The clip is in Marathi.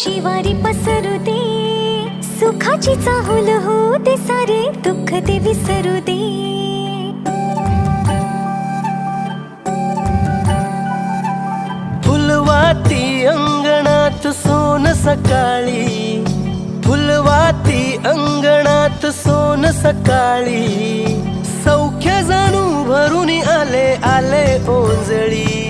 शिवारी पसरू दे, सुखाची चाहुल हो दे, सारे दुःख ते विसरू दे. फुलवाती अंगणात सोन सकाळी, फुलवाती अंगणात सोन सकाळी, सौख्य जाणू भरून आले आले ओंजळी.